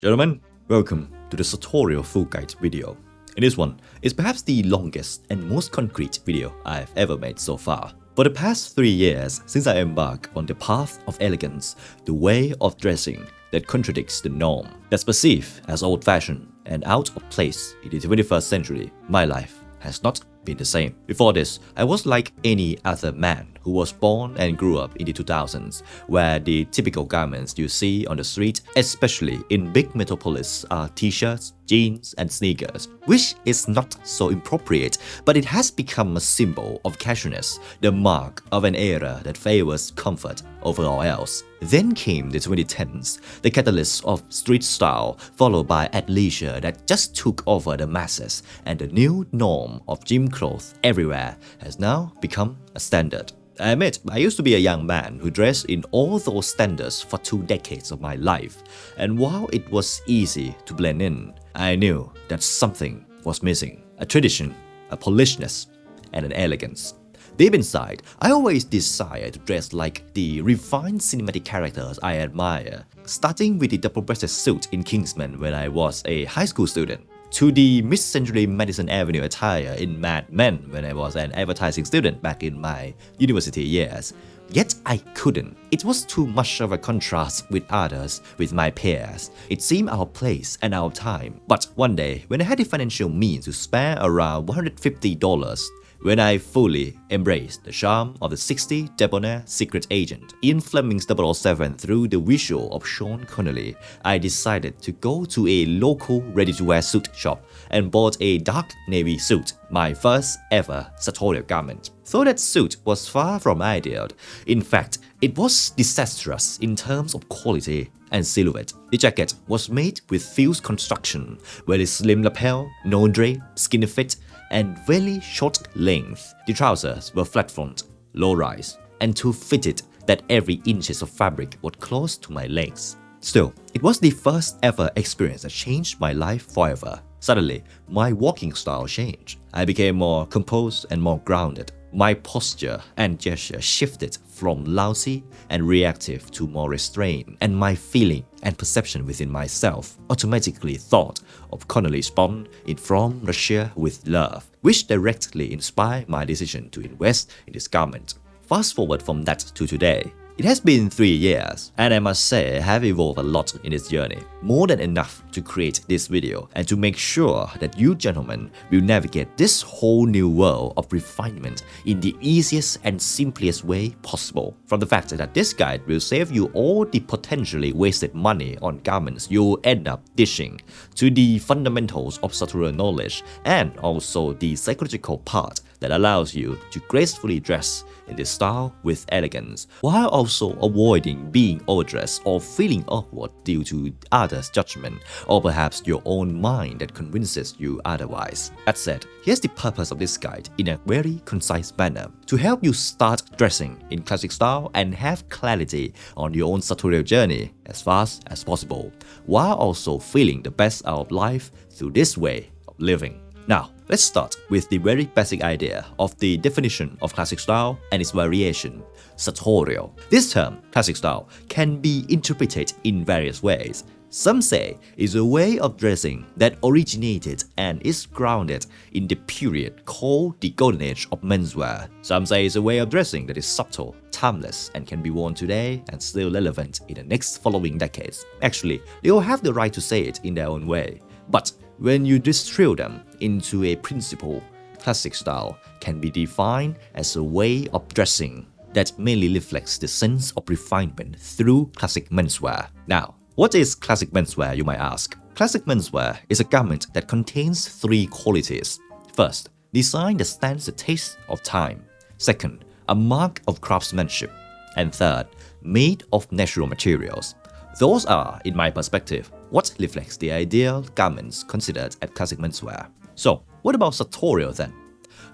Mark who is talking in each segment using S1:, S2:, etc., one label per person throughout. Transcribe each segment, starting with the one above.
S1: Gentlemen, welcome to the Sartorial full guide video. In this one, it's perhaps the longest and most concrete video I've ever made so far. For the past 3 years since I embarked on the path of elegance, the way of dressing that contradicts the norm, that's perceived as old-fashioned and out of place in the 21st century, my life has not been the same. Before this, I was like any other man who was born and grew up in the 2000s, where the typical garments you see on the street, especially in big metropolis, are t-shirts, jeans, and sneakers, which is not so appropriate, but it has become a symbol of casualness, the mark of an era that favors comfort over all else. Then came the 2010s, the catalyst of street style, followed by athleisure that just took over the masses, and the new norm of gym clothes everywhere has now become a standard. I admit, I used to be a young man who dressed in all those standards for 2 decades of my life, and while it was easy to blend in, I knew that something was missing. A tradition, a polishedness, and an elegance. Deep inside, I always desired to dress like the refined cinematic characters I admire, starting with the double-breasted suit in Kingsman when I was a high school student, to the mid-century Madison Avenue attire in Mad Men when I was an advertising student back in my university years. Yet I couldn't. It was too much of a contrast with others, with my peers. It seemed our place and our time. But one day, when I had the financial means to spare around $150, when I fully embraced the charm of the 60 debonair secret agent in Fleming's 007 through the visual of Sean Connery, I decided to go to a local ready-to-wear suit shop and bought a dark navy suit, my first ever sartorial garment. Though that suit was far from ideal, in fact, it was disastrous in terms of quality and silhouette. The jacket was made with fused construction, with a slim lapel, no drape, skinny fit, and very short length. The trousers were flat front, low rise, and too fitted that every inch of fabric was close to my legs. Still, it was the first ever experience that changed my life forever. Suddenly, my walking style changed. I became more composed and more grounded. My posture and gesture shifted from lousy and reactive to more restrained, and my feeling and perception within myself automatically thought of Connolly's bond in From Russia with Love, which directly inspired my decision to invest in this garment. Fast forward from that to today. It has been 3 years, and I must say I have evolved a lot in this journey, more than enough to create this video and to make sure that you gentlemen will navigate this whole new world of refinement in the easiest and simplest way possible. From the fact that this guide will save you all the potentially wasted money on garments you'll end up dishing, to the fundamentals of sartorial knowledge, and also the psychological part that allows you to gracefully dress in this style with elegance, while also avoiding being overdressed or feeling awkward due to others' judgment, or perhaps your own mind that convinces you otherwise. That said, here's the purpose of this guide in a very concise manner, to help you start dressing in classic style and have clarity on your own sartorial journey as fast as possible, while also feeling the best out of life through this way of living. Now, let's start with the very basic idea of the definition of classic style and its variation, sartorial. This term, classic style, can be interpreted in various ways. Some say it's a way of dressing that originated and is grounded in the period called the Golden Age of menswear. Some say it's a way of dressing that is subtle, timeless, and can be worn today and still relevant in the next following decades. Actually, they all have the right to say it in their own way. But when you distill them into a principle, classic style can be defined as a way of dressing that mainly reflects the sense of refinement through classic menswear. Now, what is classic menswear, you might ask? Classic menswear is a garment that contains 3 qualities. First, design that stands the test of time. Second, a mark of craftsmanship. And third, made of natural materials. Those are, in my perspective, what reflects the ideal garments considered as classic menswear. So, what about sartorial then?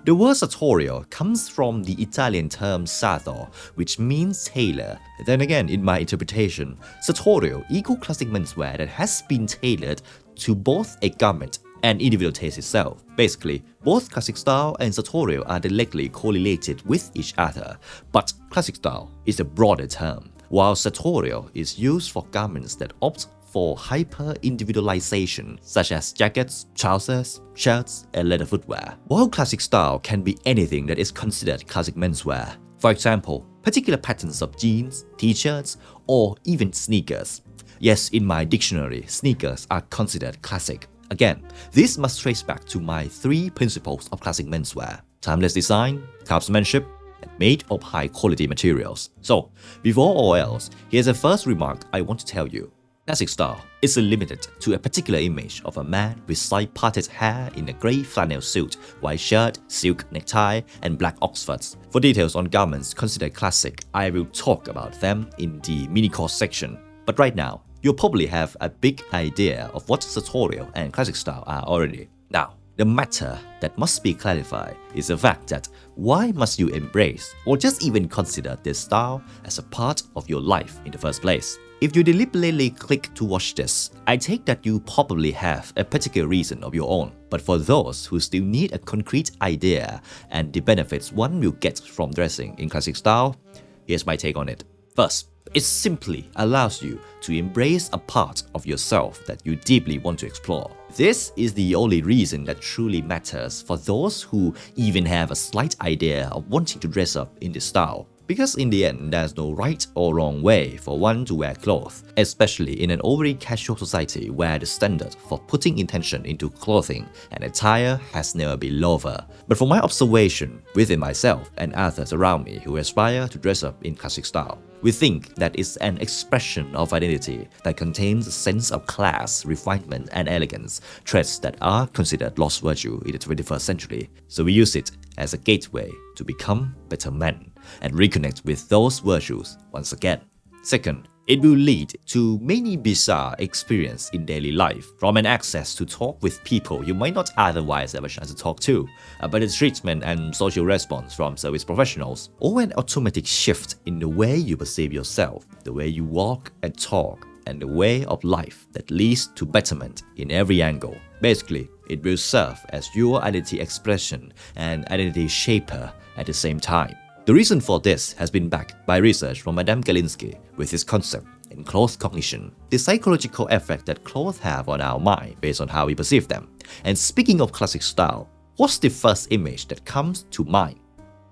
S1: The word sartorial comes from the Italian term sartor, which means tailor. Then again, in my interpretation, sartorial equals classic menswear that has been tailored to both a garment and individual taste itself. Basically, both classic style and sartorial are directly correlated with each other, but classic style is a broader term, while sartorial is used for garments that opt for hyper-individualization, such as jackets, trousers, shirts, and leather footwear. While classic style can be anything that is considered classic menswear. For example, particular patterns of jeans, t-shirts, or even sneakers. Yes, in my dictionary, sneakers are considered classic. Again, this must trace back to my 3 principles of classic menswear: timeless design, craftsmanship, and made of high-quality materials. So, before all else, here's a first remark I want to tell you. Classic style isn't limited to a particular image of a man with side-parted hair in a grey flannel suit, white shirt, silk necktie, and black oxfords. For details on garments considered classic, I will talk about them in the mini-course section. But right now, you'll probably have a big idea of what sartorial and classic style are already. Now, the matter that must be clarified is the fact that why must you embrace or just even consider this style as a part of your life in the first place? If you deliberately click to watch this, I take that you probably have a particular reason of your own. But for those who still need a concrete idea and the benefits one will get from dressing in classic style, here's my take on it. First, it simply allows you to embrace a part of yourself that you deeply want to explore. This is the only reason that truly matters for those who even have a slight idea of wanting to dress up in this style. Because in the end, there's no right or wrong way for one to wear clothes, especially in an overly casual society where the standard for putting intention into clothing and attire has never been lower. But from my observation within myself and others around me who aspire to dress up in classic style, we think that it's an expression of identity that contains a sense of class, refinement, and elegance, traits that are considered lost virtue in the 21st century. So we use it as a gateway to become better men and reconnect with those virtues once again. Second, it will lead to many bizarre experiences in daily life, from an access to talk with people you might not otherwise have a chance to talk to, about the treatment and social response from service professionals, or an automatic shift in the way you perceive yourself, the way you walk and talk, and the way of life that leads to betterment in every angle. Basically, it will serve as your identity expression and identity shaper at the same time. The reason for this has been backed by research from Madame Galinsky with his concept in clothes cognition, the psychological effect that clothes have on our mind based on how we perceive them. And speaking of classic style, what's the first image that comes to mind?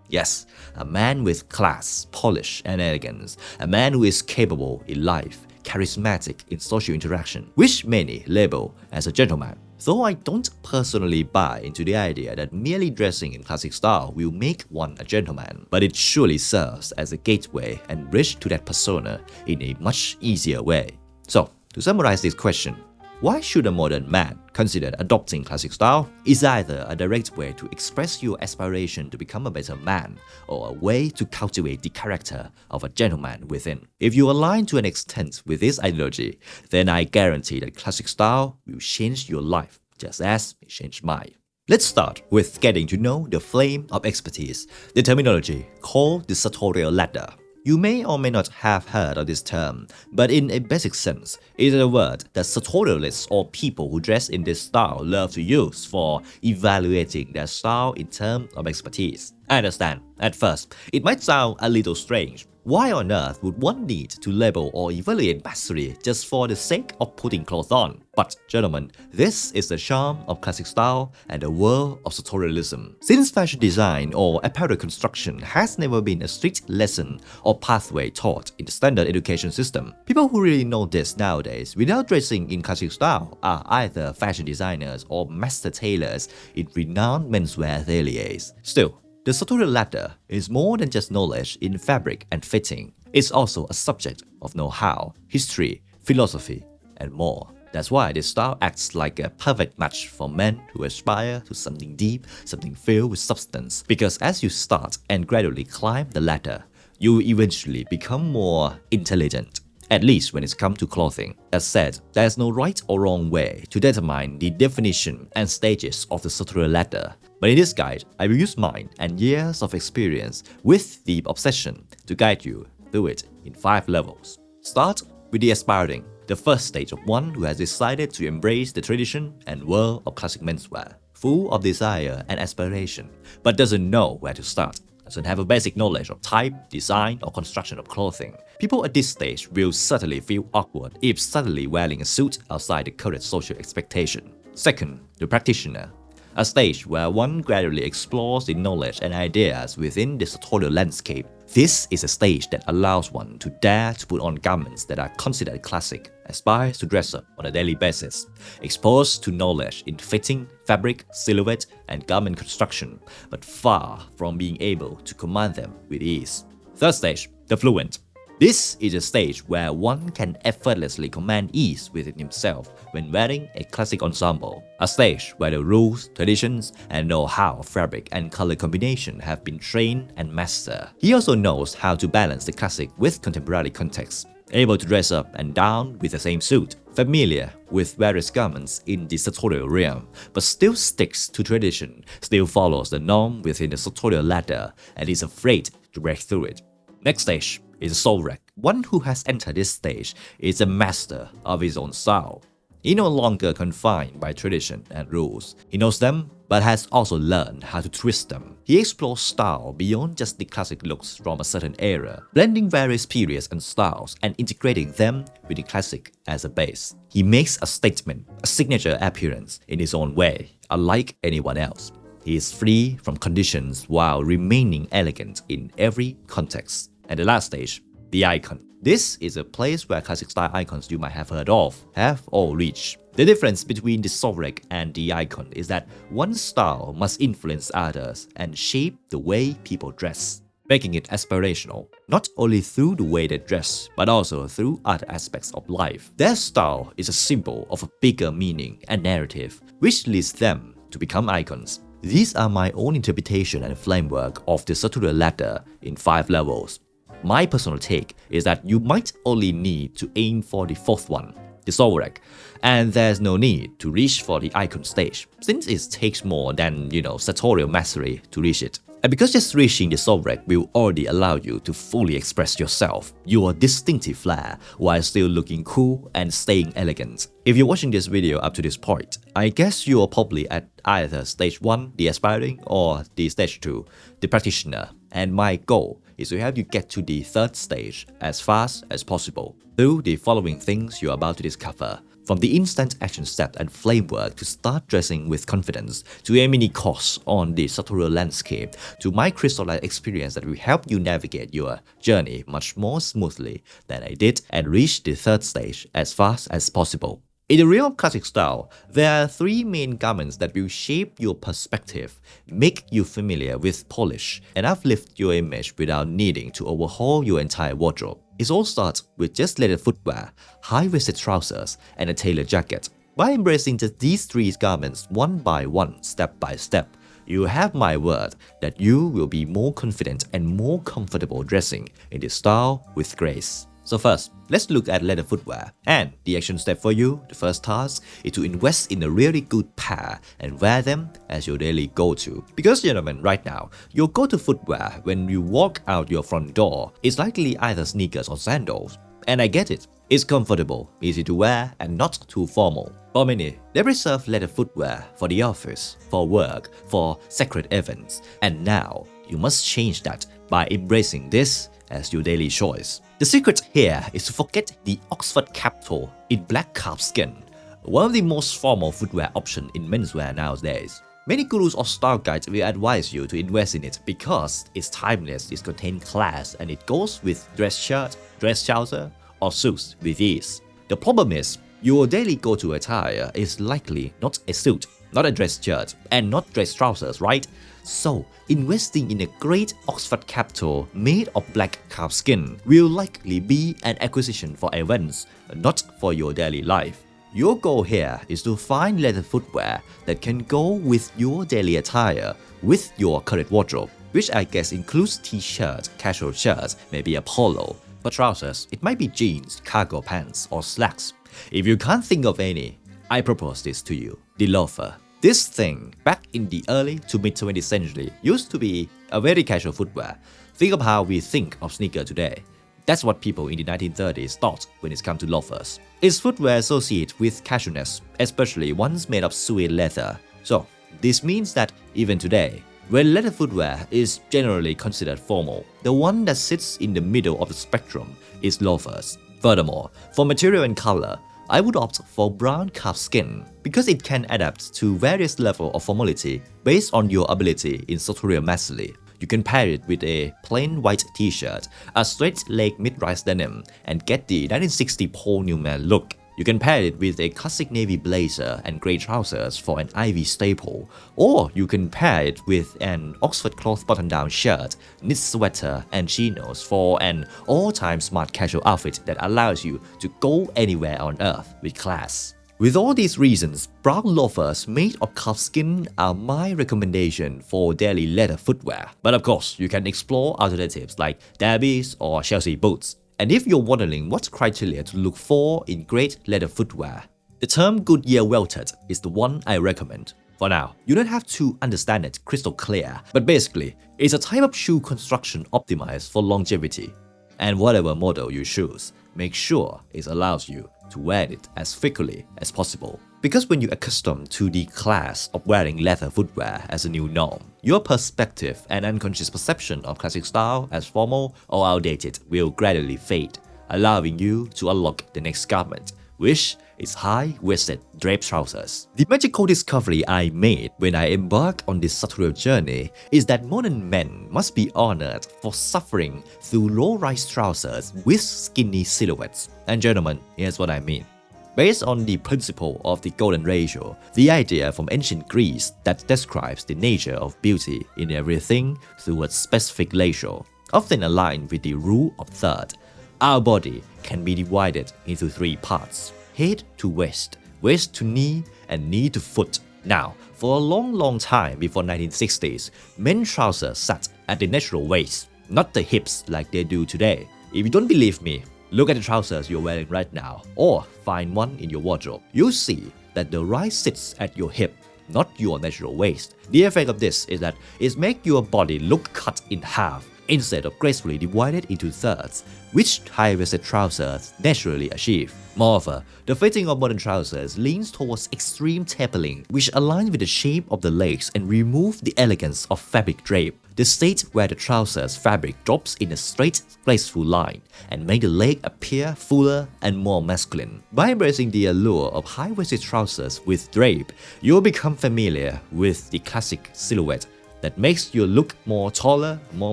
S1: Yes, a man with class, polish, and elegance, a man who is capable in life, charismatic in social interaction, which many label as a gentleman. Though I don't personally buy into the idea that merely dressing in classic style will make one a gentleman, but it surely serves as a gateway and bridge to that persona in a much easier way. So, to summarize this question, why should a modern man consider adopting classic style? Is either a direct way to express your aspiration to become a better man, or a way to cultivate the character of a gentleman within. If you align to an extent with this ideology, then I guarantee that classic style will change your life just as it changed mine. Let's start with getting to know the flame of expertise, the terminology called the sartorial ladder. You may or may not have heard of this term, but in a basic sense, it is a word that sartorialists or people who dress in this style love to use for evaluating their style in terms of expertise. I understand, at first, it might sound a little strange. Why on earth would one need to label or evaluate mastery just for the sake of putting clothes on? But gentlemen, this is the charm of classic style and the world of sartorialism. Since fashion design or apparel construction has never been a strict lesson or pathway taught in the standard education system, people who really know this nowadays without dressing in classic style are either fashion designers or master tailors in renowned menswear ateliers. Still, the sartorial ladder is more than just knowledge in fabric and fitting. It's also a subject of know-how, history, philosophy, and more. That's why this style acts like a perfect match for men who aspire to something deep, something filled with substance. Because as you start and gradually climb the ladder, you eventually become more intelligent. At least when it's come to clothing. As said, there's no right or wrong way to determine the definition and stages of the sartorial ladder. But in this guide, I will use mine and years of experience with the obsession to guide you through it in 5 levels. Start with the aspiring, the first stage of one who has decided to embrace the tradition and world of classic menswear, full of desire and aspiration, but doesn't know where to start. doesn't have a basic knowledge of type, design, or construction of clothing. People at this stage will certainly feel awkward if suddenly wearing a suit outside the current social expectation. Second, the practitioner. A stage where one gradually explores the knowledge and ideas within the sartorial landscape. This is a stage that allows one to dare to put on garments that are considered classic, aspires to dress up on a daily basis, exposed to knowledge in fitting, fabric, silhouette, and garment construction, but far from being able to command them with ease. Third stage, the fluent. This is a stage where one can effortlessly command ease within himself when wearing a classic ensemble. A stage where the rules, traditions, and know-how of fabric and color combination have been trained and mastered. He also knows how to balance the classic with contemporary context, able to dress up and down with the same suit, familiar with various garments in the sartorial realm, but still sticks to tradition, still follows the norm within the sartorial ladder, and is afraid to break through it. Next stage is a soul wreck. One who has entered this stage is a master of his own style. He no longer confined by tradition and rules. He knows them, but has also learned how to twist them. He explores style beyond just the classic looks from a certain era, blending various periods and styles and integrating them with the classic as a base. He makes a statement, a signature appearance in his own way, unlike anyone else. He is free from conditions while remaining elegant in every context. And the last stage, the icon. This is a place where classic style icons you might have heard of have all reached. The difference between the sovereign and the icon is that one style must influence others and shape the way people dress, making it aspirational, not only through the way they dress, but also through other aspects of life. Their style is a symbol of a bigger meaning and narrative, which leads them to become icons. These are my own interpretation and framework of the sartorial ladder in 5 levels. My personal take is that you might only need to aim for the 4th one, the soul wreck, and there's no need to reach for the icon stage, since it takes more than, sartorial mastery to reach it. And because just reaching the soul wreck will already allow you to fully express yourself, your distinctive flair, while still looking cool and staying elegant. If you're watching this video up to this point, I guess you're probably at either stage 1, the aspiring, or the stage 2, the practitioner. And my goal is to help you get to the 3rd stage as fast as possible through the following things you're about to discover. From the instant action step and framework to start dressing with confidence, to a mini course on the sartorial landscape, to my crystalline experience that will help you navigate your journey much more smoothly than I did and reach the 3rd stage as fast as possible. In the realm of classic style, there are 3 main garments that will shape your perspective, make you familiar with polish, and uplift your image without needing to overhaul your entire wardrobe. It all starts with just leather footwear, high-waisted trousers, and a tailored jacket. By embracing just these 3 garments one by one, step by step, you have my word that you will be more confident and more comfortable dressing in this style with grace. So first, let's look at leather footwear. And the action step for you, the first task, is to invest in a really good pair and wear them as your daily go-to. Because gentlemen, right now, your go-to footwear when you walk out your front door is likely either sneakers or sandals. And I get it. It's comfortable, easy to wear, and not too formal. For many, they reserve leather footwear for the office, for work, for sacred events. And now, you must change that by embracing this as your daily choice. The secret here is to forget the Oxford cap-toe in black calfskin, one of the most formal footwear options in menswear nowadays. Many gurus or style guides will advise you to invest in it because it's timeless, it contains class, and it goes with dress shirt, dress trouser, or suits with ease. The problem is, your daily go-to attire is likely not a suit, not a dress shirt, and not dress trousers, right? So, investing in a great Oxford cap-toe made of black calfskin will likely be an acquisition for events, not for your daily life. Your goal here is to find leather footwear that can go with your daily attire, with your current wardrobe, which I guess includes t-shirt, casual shirts, maybe a polo. For trousers, it might be jeans, cargo pants, or slacks. If you can't think of any, I propose this to you, the loafer. This thing, back in the early to mid-20th century, used to be a very casual footwear. Think of how we think of sneaker today. That's what people in the 1930s thought when it comes to loafers. It's footwear associated with casualness, especially ones made of suede leather. So, this means that even today, When leather footwear is generally considered formal, the one that sits in the middle of the spectrum is loafers. Furthermore, for material and color, I would opt for brown calfskin because it can adapt to various levels of formality based on your ability in sartorial mastery. You can pair it with a plain white t-shirt, a straight leg mid-rise denim, and get the 1960 Paul Newman look. You can pair it with a classic navy blazer and grey trousers for an Ivy staple, or you can pair it with an Oxford cloth button-down shirt, knit sweater, and chinos for an all-time smart casual outfit that allows you to go anywhere on earth with class. With all these reasons, brown loafers made of calfskin are my recommendation for daily leather footwear. But of course, you can explore alternatives like Derbies or Chelsea boots. And if you're wondering what criteria to look for in great leather footwear, the term Goodyear welted is the one I recommend. For now, you don't have to understand it crystal clear, but basically, it's a type of shoe construction optimized for longevity. And whatever model you choose, make sure it allows you to wear it as frequently as possible. Because when you're accustomed to the class of wearing leather footwear as a new norm, your perspective and unconscious perception of classic style as formal or outdated will gradually fade, allowing you to unlock the next garment, which is high-waisted draped trousers. The magical discovery I made when I embarked on this sartorial journey is that modern men must be honored for suffering through low-rise trousers with skinny silhouettes. And gentlemen, here's what I mean. Based on the principle of the golden ratio, the idea from ancient Greece that describes the nature of beauty in everything through a specific ratio, often aligned with the rule of third, our body can be divided into three parts: head to waist, waist to knee, and knee to foot. Now, for a long time before 1960s, men's trousers sat at the natural waist, not the hips like they do today. If you don't believe me, look at the trousers you're wearing right now, or find one in your wardrobe. You'll see that the rise sits at your hip, not your natural waist. The effect of this is that it makes your body look cut in half instead of gracefully divided into thirds, which high-waisted trousers naturally achieve. Moreover, the fitting of modern trousers leans towards extreme tapering, which aligns with the shape of the legs and remove the elegance of fabric drape, the state where the trousers fabric drops in a straight, graceful line, and make the leg appear fuller and more masculine. By embracing the allure of high-waisted trousers with drape, you'll become familiar with the classic silhouette that makes you look more taller, more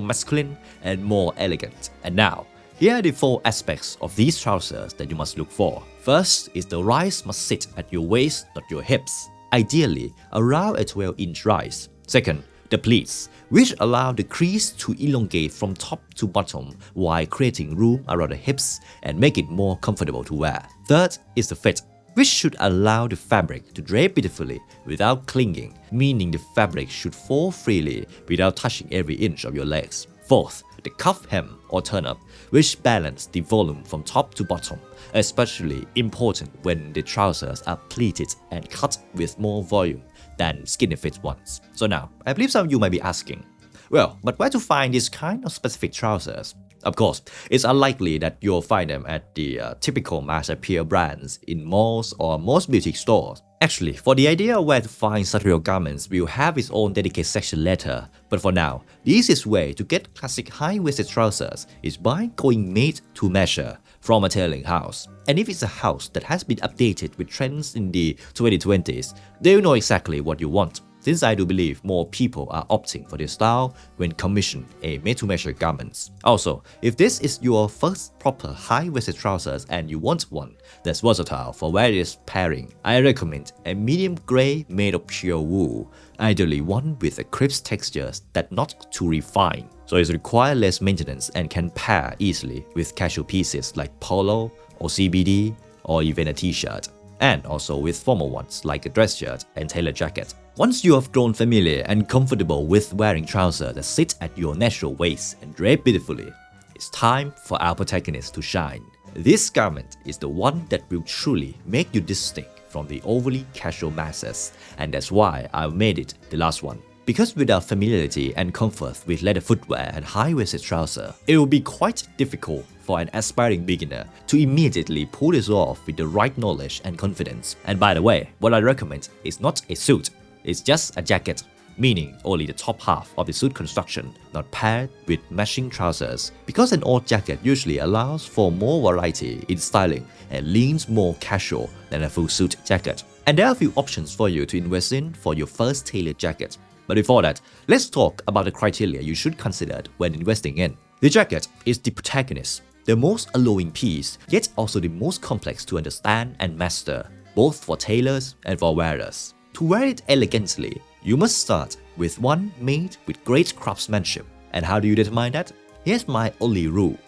S1: masculine, and more elegant. And now, here are the 4 aspects of these trousers that you must look for. First is the rise must sit at your waist, not your hips, ideally around a 12-inch rise. Second, the pleats, which allow the crease to elongate from top to bottom while creating room around the hips and make it more comfortable to wear. Third is the fit, which should allow the fabric to drape beautifully without clinging, meaning the fabric should fall freely without touching every inch of your legs. Fourth, the cuff hem or turn-up, which balance the volume from top to bottom, especially important when the trousers are pleated and cut with more volume than skinny fit ones. So now, I believe some of you might be asking, well, but where to find this kind of specific trousers? Of course, it's unlikely that you'll find them at the typical mass appeal brands in malls or most boutique stores. Actually, for the idea of where to find sartorial garments, we'll have its own dedicated section later. But for now, the easiest way to get classic high-waisted trousers is by going made to measure from a tailoring house. And if it's a house that has been updated with trends in the 2020s, they'll know exactly what you want, since I do believe more people are opting for this style when commissioning a made-to-measure garments. Also, if this is your first proper high-waisted trousers and you want one that's versatile for various pairing, I recommend a medium grey made of pure wool, ideally one with a crisp texture that's not too refined, so it requires less maintenance and can pair easily with casual pieces like polo or CBD or even a t-shirt, and also with formal ones like a dress shirt and tailored jacket. Once you have grown familiar and comfortable with wearing trousers that sit at your natural waist and drape beautifully, it's time for our protagonist to shine. This garment is the one that will truly make you distinct from the overly casual masses, and that's why I made it the last one. Because without familiarity and comfort with leather footwear and high-waisted trousers, it will be quite difficult for an aspiring beginner to immediately pull this off with the right knowledge and confidence. And by the way, what I recommend is not a suit, it's just a jacket. meaning only the top half of the suit construction, not paired with matching trousers, because an old jacket usually allows for more variety in styling and leans more casual than a full suit jacket. And there are a few options for you to invest in for your first tailored jacket. But before that, let's talk about the criteria you should consider when investing in. The jacket is the protagonist, the most alluring piece, yet also the most complex to understand and master, both for tailors and for wearers. To wear it elegantly, you must start with one made with great craftsmanship. And how do you determine that? Here's my only rule.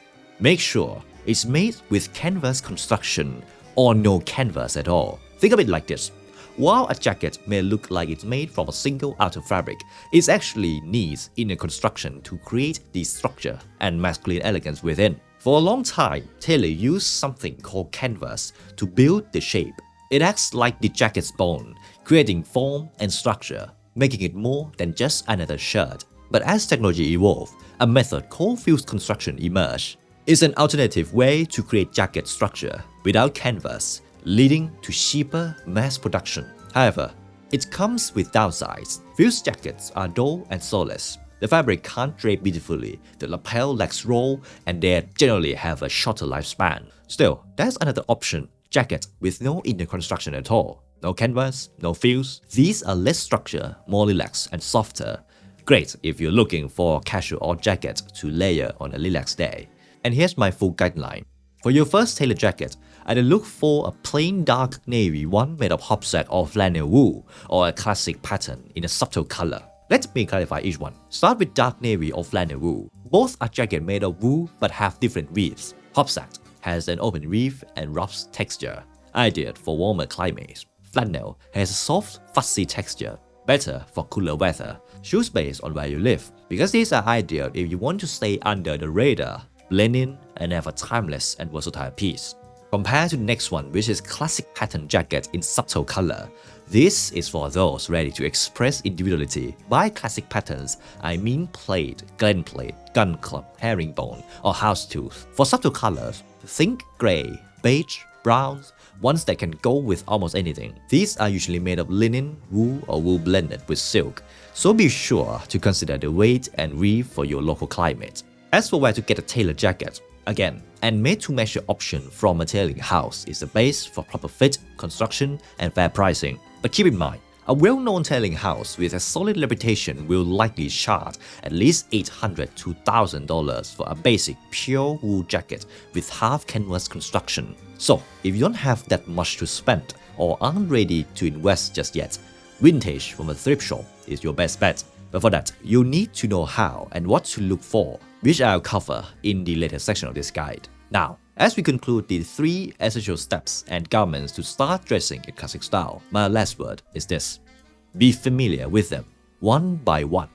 S1: Make sure it's made with canvas construction or no canvas at all. Think of it like this. While a jacket may look like it's made from a single outer fabric, it actually needs inner construction to create the structure and masculine elegance within. For a long time, tailors used something called canvas to build the shape. It acts like the jacket's bone, creating form and structure, making it more than just another shirt. But as technology evolved, a method called fused construction emerged. It's an alternative way to create jacket structure without canvas, leading to cheaper mass production. However, it comes with downsides. Fused jackets are dull and soulless. The fabric can't drape beautifully, the lapel lacks roll, and they generally have a shorter lifespan. Still, there's another option, jacket with no inner construction at all. No canvas, no fuse. These are less structure, more relaxed and softer. Great if you're looking for a casual or jacket to layer on a relaxed day. And here's my full guideline. For your first tailored jacket, either look for a plain dark navy one made of hopsack or flannel wool, or a classic pattern in a subtle color. Let me clarify each one. Start with dark navy or flannel wool. Both are jackets made of wool but have different weaves. Hopsack has an open weave and rough texture, ideal for warmer climates. Flannel has a soft, fuzzy texture, better for cooler weather. Choose based on where you live, because these are ideal if you want to stay under the radar, blend in, and have a timeless and versatile piece. Compare to the next one, which is classic pattern jacket in subtle color. This is for those ready to express individuality. By classic patterns, I mean plaid, glen plaid, gun club, herringbone, or houndstooth. For subtle colors, think gray, beige, browns, ones that can go with almost anything. These are usually made of linen, wool, or wool blended with silk, so be sure to consider the weight and weave for your local climate. As for where to get a tailored jacket, again, and made-to-measure option from a tailoring house is the base for proper fit, construction, and fair pricing. But keep in mind, a well-known tailoring house with a solid reputation will likely charge at least $800 to $1,000 for a basic pure wool jacket with half canvas construction. So, if you don't have that much to spend or aren't ready to invest just yet, vintage from a thrift shop is your best bet. But for that, you need to know how and what to look for, which I'll cover in the later section of this guide. Now, as we conclude the 3 essential steps and garments to start dressing in classic style, my last word is this. Be familiar with them, one by one.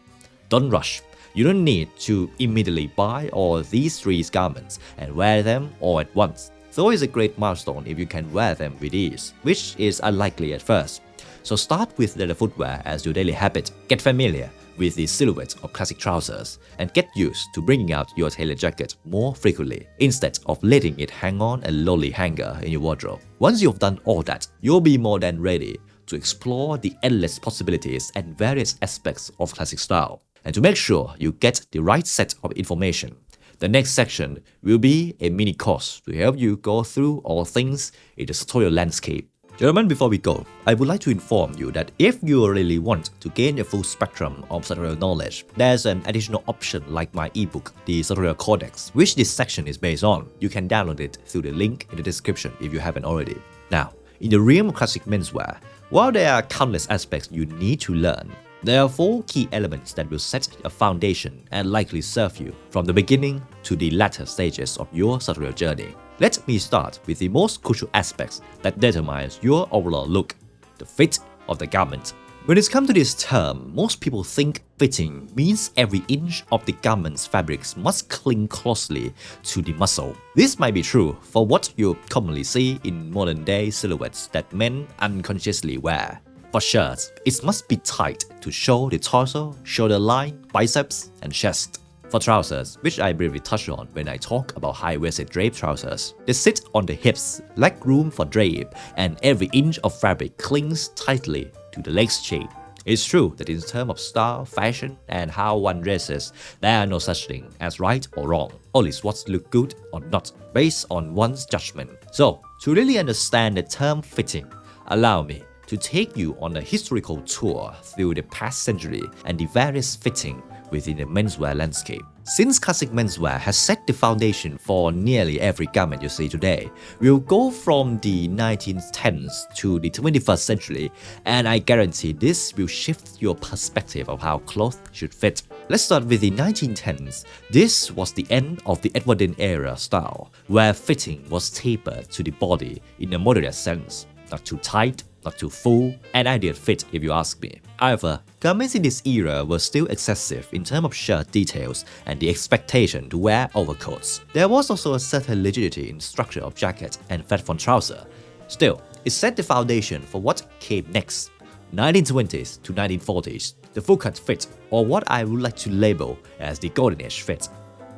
S1: Don't rush. You don't need to immediately buy all these 3 garments and wear them all at once. Though it's a great milestone if you can wear them with ease, which is unlikely at first. So start with leather footwear as your daily habit. Get familiar with the silhouette of classic trousers and get used to bringing out your tailored jacket more frequently instead of letting it hang on a lowly hanger in your wardrobe. Once you've done all that, you'll be more than ready to explore the endless possibilities and various aspects of classic style. And to make sure you get the right set of information, the next section will be a mini course to help you go through all things in the sartorial landscape. Gentlemen, before we go, I would like to inform you that if you really want to gain a full spectrum of sartorial knowledge, there's an additional option like my ebook, the Sartorial Codex, which this section is based on. You can download it through the link in the description if you haven't already. Now, in the realm of classic menswear, while there are countless aspects you need to learn, there are 4 key elements that will set a foundation and likely serve you from the beginning to the latter stages of your sartorial journey. Let me start with the most crucial aspects that determines your overall look, the fit of the garment. When it's come to this term, most people think fitting means every inch of the garment's fabrics must cling closely to the muscle. This might be true for what you commonly see in modern-day silhouettes that men unconsciously wear. For shirts, it must be tight to show the torso, shoulder line, biceps, and chest. For trousers, which I briefly touched on when I talk about high-waisted draped trousers, they sit on the hips, lack room for drape, and every inch of fabric clings tightly to the leg's shape. It's true that in terms of style, fashion, and how one dresses, there are no such thing as right or wrong, only what looks good or not, based on one's judgment. So, to really understand the term fitting, allow me to take you on a historical tour through the past century and the various fitting within the menswear landscape. Since classic menswear has set the foundation for nearly every garment you see today, we'll go from the 1910s to the 21st century, and I guarantee this will shift your perspective of how clothes should fit. Let's start with the 1910s. This was the end of the Edwardian era style, where fitting was tapered to the body in a moderate sense, not too tight, not too full, an ideal fit if you ask me. However, garments in this era were still excessive in terms of shirt details and the expectation to wear overcoats. There was also a certain rigidity in structure of jacket and flat front trouser. Still, it set the foundation for what came next. 1920s to 1940s, the full cut fit, or what I would like to label as the golden age fit.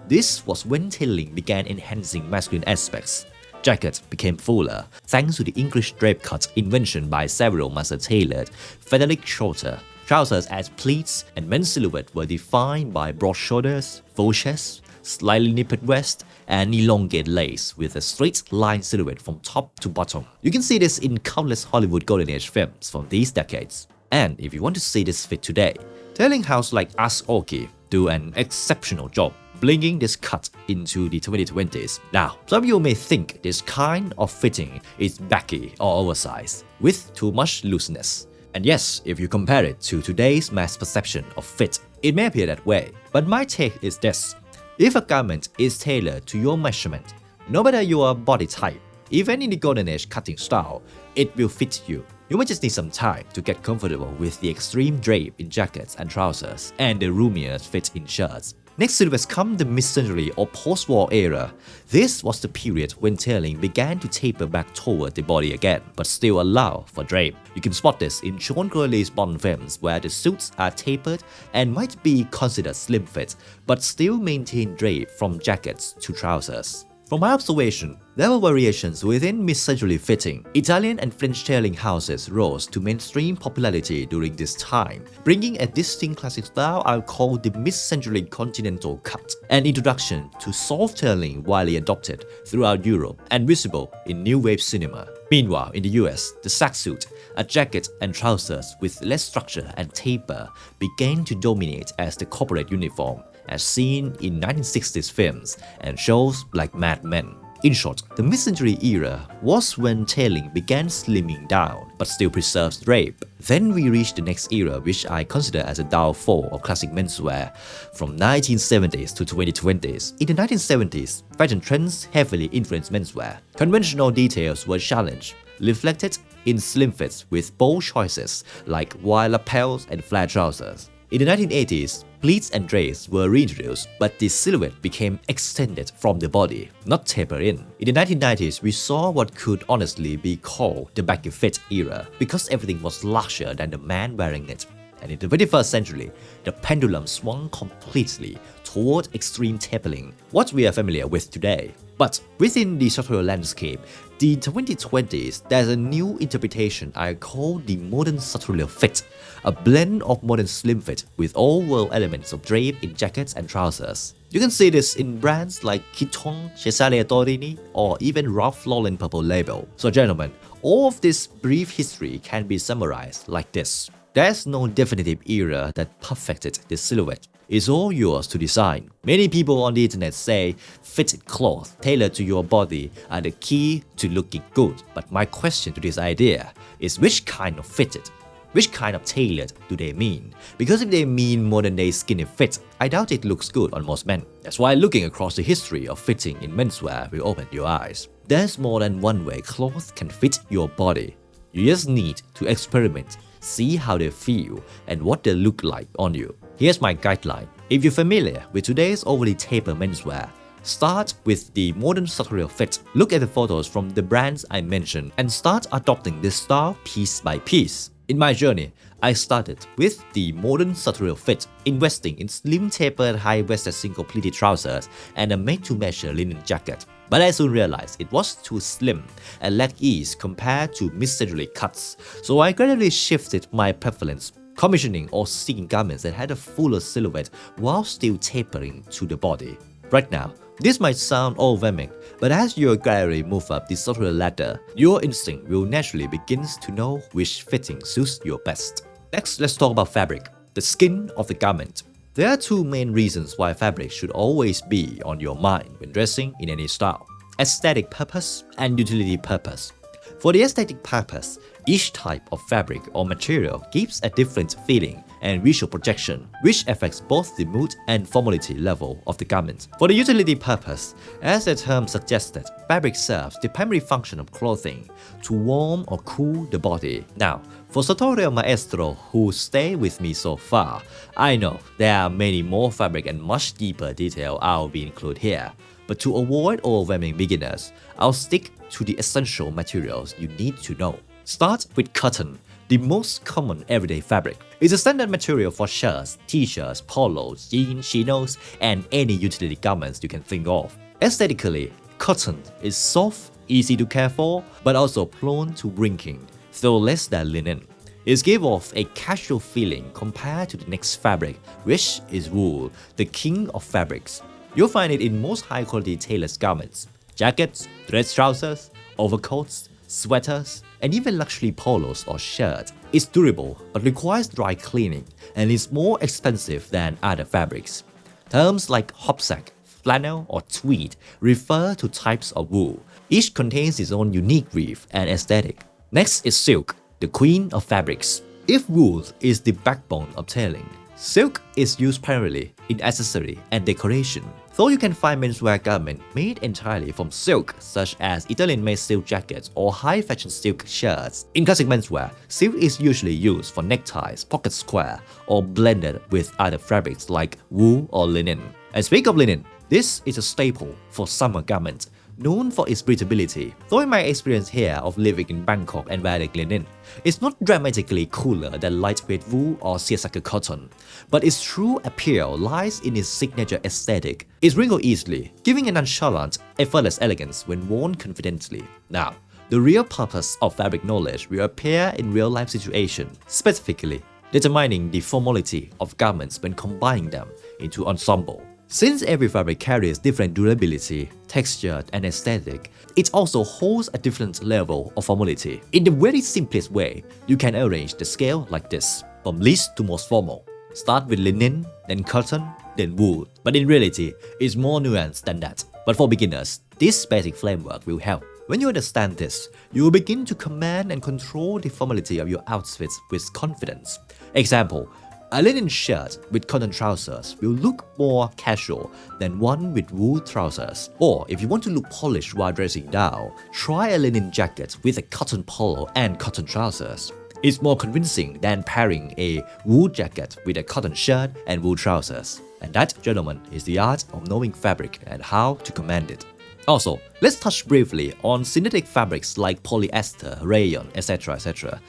S1: This was when tailoring began enhancing masculine aspects. Jackets became fuller thanks to the English drape cut invention by several master tailors, fairly shorter. Trousers as pleats and men's silhouette were defined by broad shoulders, full chest, slightly nipped waist, and elongated lace with a straight line silhouette from top to bottom. You can see this in countless Hollywood golden age films from these decades. And if you want to see this fit today, tailoring houses like Ask-Oki do an exceptional job bringing this cut into the 2020s. Now, some of you may think this kind of fitting is baggy or oversized, with too much looseness. And yes, if you compare it to today's mass perception of fit, it may appear that way. But my take is this: if a garment is tailored to your measurement, no matter your body type, even in the golden age cutting style, it will fit you. You might just need some time to get comfortable with the extreme drape in jackets and trousers and the roomier fit in shirts. Next to has come the mid-century or post-war era. This was the period when tailoring began to taper back toward the body again, but still allow for drape. You can spot this in Sean Connery's Bond films, where the suits are tapered and might be considered slim fit, but still maintain drape from jackets to trousers. From my observation, there were variations within mid-century fitting. Italian and French tailoring houses rose to mainstream popularity during this time, bringing a distinct classic style I'll call the mid-century continental cut, an introduction to soft tailoring widely adopted throughout Europe and visible in New Wave cinema. Meanwhile, in the US, the sack suit, a jacket and trousers with less structure and taper, began to dominate as the corporate uniform, as seen in 1960s films and shows like Mad Men. In short, the mid-century era was when tailoring began slimming down, but still preserves drape. Then we reached the next era, which I consider as a downfall of classic menswear, from 1970s to 2020s. In the 1970s, fashion trends heavily influenced menswear. Conventional details were challenged, reflected in slim fits with bold choices like wide lapels and flat trousers. In the 1980s, pleats and drapes were reintroduced, but the silhouette became extended from the body, not tapered in. In the 1990s, we saw what could honestly be called the baggy fit era, because everything was larger than the man wearing it. And in the 21st century, the pendulum swung completely toward extreme tapering, what we are familiar with today. But within the Sartorial landscape, the 2020s, there's a new interpretation I call the modern Sartorial fit, a blend of modern slim fit with old-world elements of drape in jackets and trousers. You can see this in brands like Kiton, Cesare Torini, or even Ralph Lauren Purple Label. So gentlemen, all of this brief history can be summarized like this. There's no definitive era that perfected the silhouette. It's all yours to design. Many people on the internet say fitted clothes tailored to your body are the key to looking good. But my question to this idea is, which kind of fitted? Which kind of tailored do they mean? Because if they mean modern day skinny fit, I doubt it looks good on most men. That's why looking across the history of fitting in menswear will open your eyes. There's more than one way clothes can fit your body. You just need to experiment, see how they feel and what they look like on you. Here's my guideline. If you're familiar with today's overly tapered menswear, start with the modern Sartorial fit. Look at the photos from the brands I mentioned and start adopting this style piece by piece. In my journey, I started with the modern Sartorial fit, investing in slim tapered high-waisted single-pleated trousers and a made-to-measure linen jacket. But I soon realized it was too slim and lacked ease compared to mid-century cuts, so I gradually shifted my preference commissioning or seeking garments that had a fuller silhouette while still tapering to the body. Right now, this might sound overwhelming, but as you gradually move up the sartorial ladder, your instinct will naturally begin to know which fitting suits you best. Next, let's talk about fabric, the skin of the garment. There are two main reasons why fabric should always be on your mind when dressing in any style: aesthetic purpose and utility purpose. For the aesthetic purpose, each type of fabric or material gives a different feeling and visual projection, which affects both the mood and formality level of the garment. For the utility purpose, as the term suggested, fabric serves the primary function of clothing to warm or cool the body. Now, for Sartorial Maestro who stay with me so far, I know there are many more fabric and much deeper detail I'll be include here. But to avoid overwhelming beginners, I'll stick to the essential materials you need to know. Start with cotton, the most common everyday fabric. It's a standard material for shirts, t-shirts, polos, jeans, chinos, and any utility garments you can think of. Aesthetically, cotton is soft, easy to care for, but also prone to wrinkling, though less than linen. It gives off a casual feeling compared to the next fabric, which is wool, the king of fabrics. You'll find it in most high-quality tailored garments: jackets, dress trousers, overcoats, sweaters, and even luxury polos or shirts. It's durable but requires dry cleaning and is more expensive than other fabrics. Terms like hopsack, flannel, or tweed refer to types of wool. Each contains its own unique weave and aesthetic. Next is silk, the queen of fabrics. If wool is the backbone of tailoring, silk is used primarily in accessory and decoration. Though you can find menswear garments made entirely from silk, such as Italian-made silk jackets or high-fashion silk shirts. In classic menswear, silk is usually used for neckties, pocket square, or blended with other fabrics like wool or linen. And speak of linen, this is a staple for summer garments, known for its breathability. Though in my experience here of living in Bangkok and wearing linen, it's not dramatically cooler than lightweight wool or seersucker cotton, but its true appeal lies in its signature aesthetic. It wrinkles easily, giving a nonchalant, effortless elegance when worn confidently. Now, the real purpose of fabric knowledge will appear in real-life situations, specifically determining the formality of garments when combining them into ensemble. Since every fabric carries different durability, texture, and aesthetic, it also holds a different level of formality. In the very simplest way, you can arrange the scale like this, from least to most formal. Start with linen, then cotton, then wool. But in reality, it's more nuanced than that. But for beginners, this basic framework will help. When you understand this, you will begin to command and control the formality of your outfits with confidence. Example: a linen shirt with cotton trousers will look more casual than one with wool trousers. Or if you want to look polished while dressing down, try a linen jacket with a cotton polo and cotton trousers. It's more convincing than pairing a wool jacket with a cotton shirt and wool trousers. And that, gentlemen, is the art of knowing fabric and how to command it. Also, let's touch briefly on synthetic fabrics like polyester, rayon, etc. etc.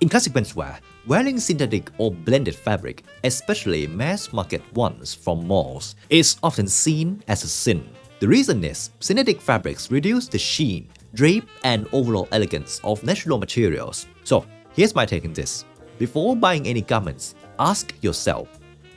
S1: In classic menswear, wearing synthetic or blended fabric, especially mass-market ones from malls, is often seen as a sin. The reason is, synthetic fabrics reduce the sheen, drape, and overall elegance of natural materials. So, here's my take on this. Before buying any garments, ask yourself,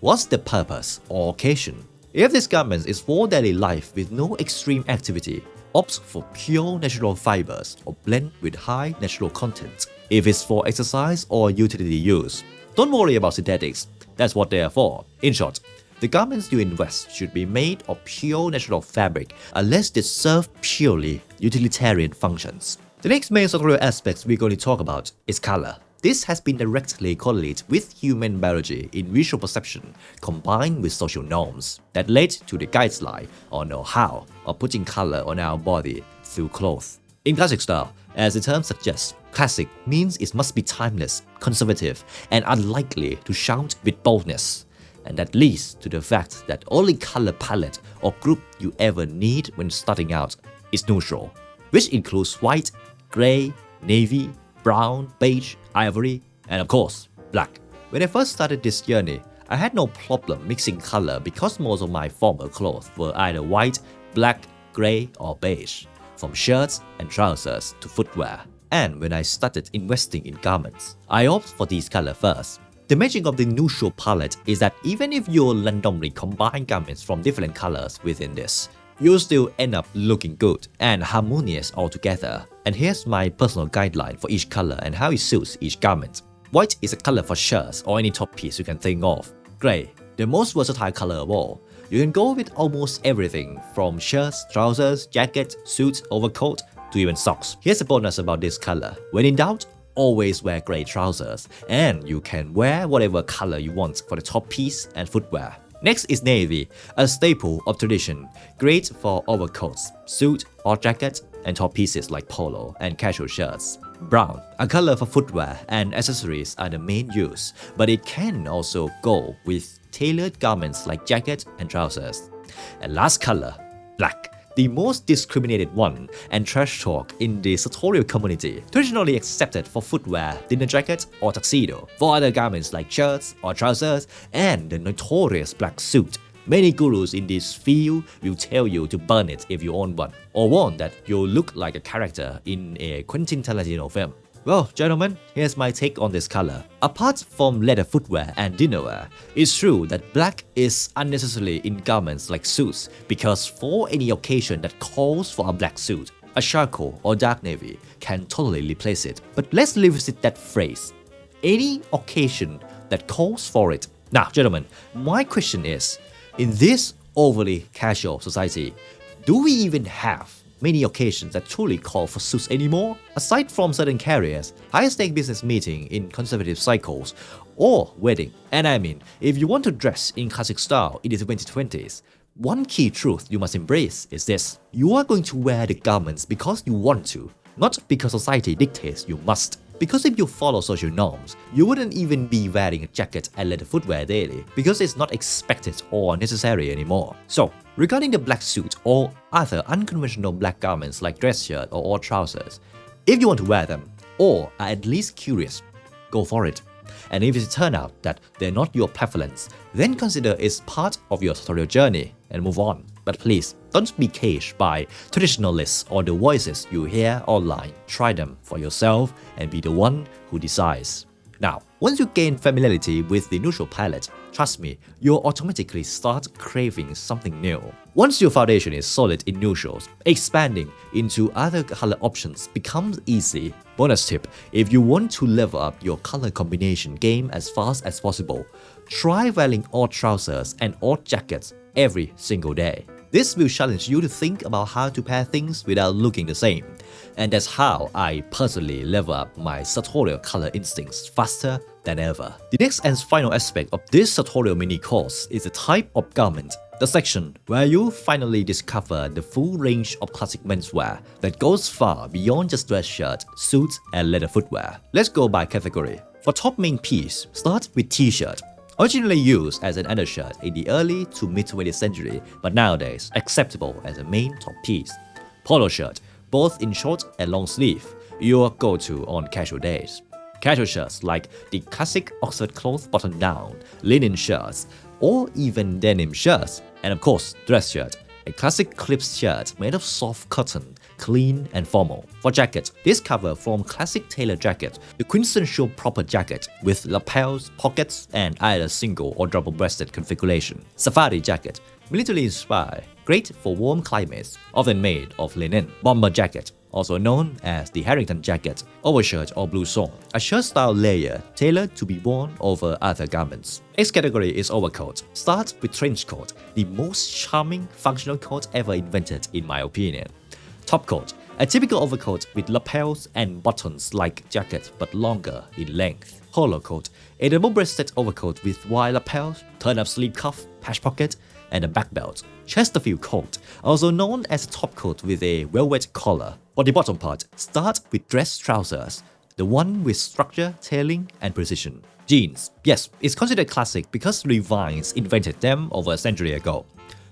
S1: what's the purpose or occasion? If this garment is for daily life with no extreme activity, opt for pure natural fibers or blend with high natural content. If it's for exercise or utility use, don't worry about synthetics, that's what they are for. In short, the garments you invest should be made of pure natural fabric unless they serve purely utilitarian functions. The next main sartorial aspect we're going to talk about is color. This has been directly correlated with human biology in visual perception combined with social norms that led to the guideline or know-how of putting color on our body through clothes. In classic style, as the term suggests, classic means it must be timeless, conservative, and unlikely to shout with boldness. And that leads to the fact that only color palette or group you ever need when starting out is neutral, which includes white, gray, navy, brown, beige, ivory, and of course, black. When I first started this journey, I had no problem mixing color because most of my former clothes were either white, black, gray, or beige, from shirts and trousers to footwear. And when I started investing in garments, I opted for these colors first. The magic of the neutral palette is that even if you randomly combine garments from different colors within this, you'll still end up looking good and harmonious altogether. And here's my personal guideline for each color and how it suits each garment. White is a color for shirts or any top piece you can think of. Gray, the most versatile color of all. You can go with almost everything from shirts, trousers, jackets, suits, overcoat, to even socks. Here's a bonus about this color. When in doubt, always wear gray trousers, and you can wear whatever color you want for the top piece and footwear. Next is navy, a staple of tradition, great for overcoats, suit or jacket, and top pieces like polo and casual shirts. Brown, a color for footwear and accessories are the main use, but it can also go with tailored garments like jackets and trousers. And last color, black, the most discriminated one and trash talk in the sartorial community, traditionally accepted for footwear, dinner jacket or tuxedo, for other garments like shirts or trousers, and the notorious black suit. Many gurus in this field will tell you to burn it if you own one, or warn that you'll look like a character in a Quentin Tarantino film. Well, gentlemen, here's my take on this color. Apart from leather footwear and dinnerwear, it's true that black is unnecessary in garments like suits because for any occasion that calls for a black suit, a charcoal or dark navy can totally replace it. But let's revisit that phrase. Any occasion that calls for it. Now, gentlemen, my question is, in this overly casual society, do we even have many occasions that truly call for suits anymore? Aside from certain careers, high-stake business meeting in conservative cycles, or wedding. And I mean, if you want to dress in classic style in the 2020s, one key truth you must embrace is this. You are going to wear the garments because you want to, not because society dictates you must. Because if you follow social norms, you wouldn't even be wearing a jacket and leather footwear daily because it's not expected or necessary anymore. So, regarding the black suit or other unconventional black garments like dress shirt or trousers, if you want to wear them or are at least curious, go for it. And if it turns out that they're not your preference, then consider it's part of your sartorial journey and move on. But please, don't be caged by traditionalists or the voices you hear online. Try them for yourself and be the one who decides. Now, once you gain familiarity with the neutral palette, trust me, you'll automatically start craving something new. Once your foundation is solid in neutrals, expanding into other color options becomes easy. Bonus tip, if you want to level up your color combination game as fast as possible, try wearing odd trousers and odd jackets every single day. This will challenge you to think about how to pair things without looking the same. And that's how I personally level up my sartorial color instincts faster than ever. The next and final aspect of this sartorial mini course is the type of garment, the section where you finally discover the full range of classic menswear that goes far beyond just dress shirt, suits, and leather footwear. Let's go by category. For top main piece, start with t-shirt. Originally used as an undershirt in the early to mid-20th century, but nowadays acceptable as a main top piece. Polo shirt, both in short and long sleeve, your go-to on casual days. Casual shirts like the classic Oxford cloth button-down, linen shirts, or even denim shirts. And of course, dress shirt, a classic clip shirt made of soft cotton, clean and formal. For jacket, this cover from classic tailor jacket, the quintessential proper jacket with lapels, pockets, and either single or double-breasted configuration. Safari jacket, military inspired, great for warm climates, often made of linen. Bomber jacket, also known as the Harrington jacket, overshirt or blouson, a shirt-style layer tailored to be worn over other garments. Next category is overcoat. Start with trench coat, the most charming functional coat ever invented in my opinion. Top coat, a typical overcoat with lapels and buttons like jacket but longer in length. Polo coat, a double-breasted overcoat with wide lapels, turn-up sleeve cuff, patch pocket, and a back belt. Chesterfield coat, also known as a top coat with a velvet collar. For the bottom part, start with dress trousers, the one with structure, tailing, and precision. Jeans, yes, it's considered classic because Levi's invented them over a century ago.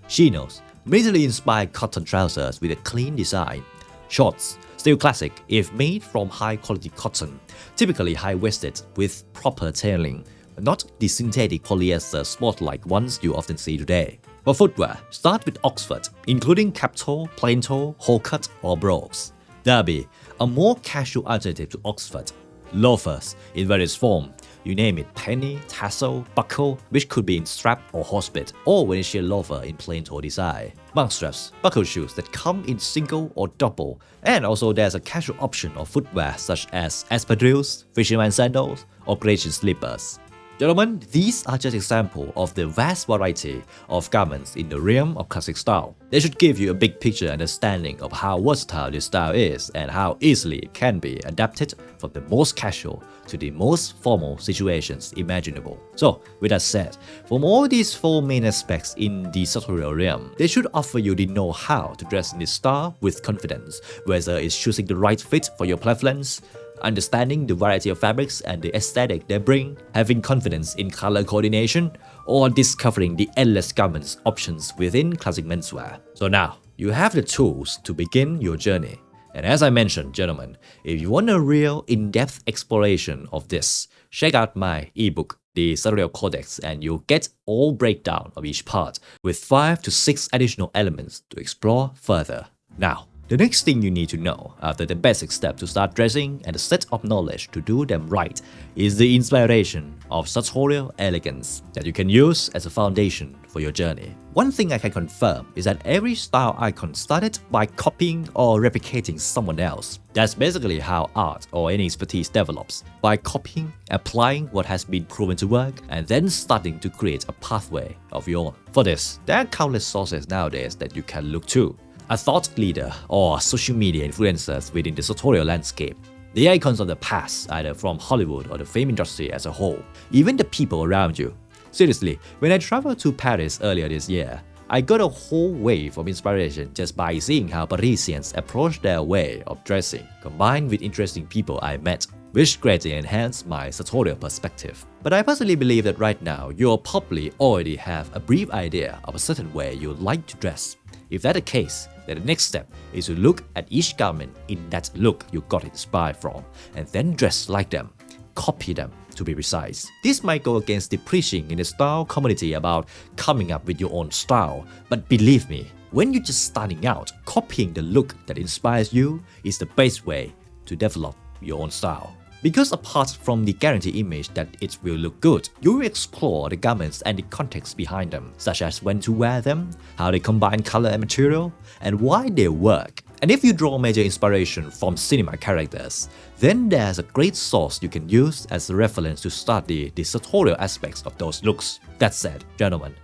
S1: Chinos, military-inspired cotton trousers with a clean design. Shorts, still classic if made from high-quality cotton, typically high-waisted with proper tailing, not the synthetic polyester sport-like ones you often see today. For footwear, start with Oxford, including cap toe, plain toe, hole cut, or brogues. Derby, a more casual alternative to Oxford. Loafers, in various form, You name it, penny, tassel, buckle, which could be in strap or horsebit, or Venetian loafer in plain or design. Monk straps, buckle shoes that come in single or double, and also there's a casual option of footwear such as espadrilles, fisherman sandals, or Grecian slippers. Gentlemen, these are just examples of the vast variety of garments in the realm of classic style. They should give you a big picture understanding of how versatile this style is and how easily it can be adapted from the most casual to the most formal situations imaginable. So, with that said, from all these four main aspects in the sartorial realm, they should offer you the know-how to dress in this style with confidence, whether it's choosing the right fit for your preference, understanding the variety of fabrics and the aesthetic they bring, having confidence in color coordination, or discovering the endless garments options within classic menswear. So now, you have the tools to begin your journey. And as I mentioned, gentlemen, if you want a real in-depth exploration of this, check out my ebook, the Sartorial Codex, and you'll get all breakdown of each part with 5 to 6 additional elements to explore further. Now, the next thing you need to know after the basic step to start dressing and the set of knowledge to do them right is the inspiration of sartorial elegance that you can use as a foundation for your journey. One thing I can confirm is that every style icon started by copying or replicating someone else. That's basically how art or any expertise develops, by copying, applying what has been proven to work, and then starting to create a pathway of your own. For this, there are countless sources nowadays that you can look to. A thought leader or social media influencers within the sartorial landscape, the icons of the past either from Hollywood or the film industry as a whole, even the people around you. Seriously, when I traveled to Paris earlier this year, I got a whole wave of inspiration just by seeing how Parisians approach their way of dressing, combined with interesting people I met, which greatly enhanced my sartorial perspective. But I personally believe that right now, you'll probably already have a brief idea of a certain way you'd like to dress. If that's the case, then the next step is to look at each garment in that look you got inspired from, and then dress like them. Copy them, to be precise. This might go against the preaching in the style community about coming up with your own style, but believe me, when you're just starting out, copying the look that inspires you is the best way to develop your own style. Because apart from the guaranteed image that it will look good, you will explore the garments and the context behind them, such as when to wear them, how they combine color and material, and why they work. And if you draw major inspiration from cinema characters, then there's a great source you can use as a reference to study the sartorial aspects of those looks. That said, gentlemen,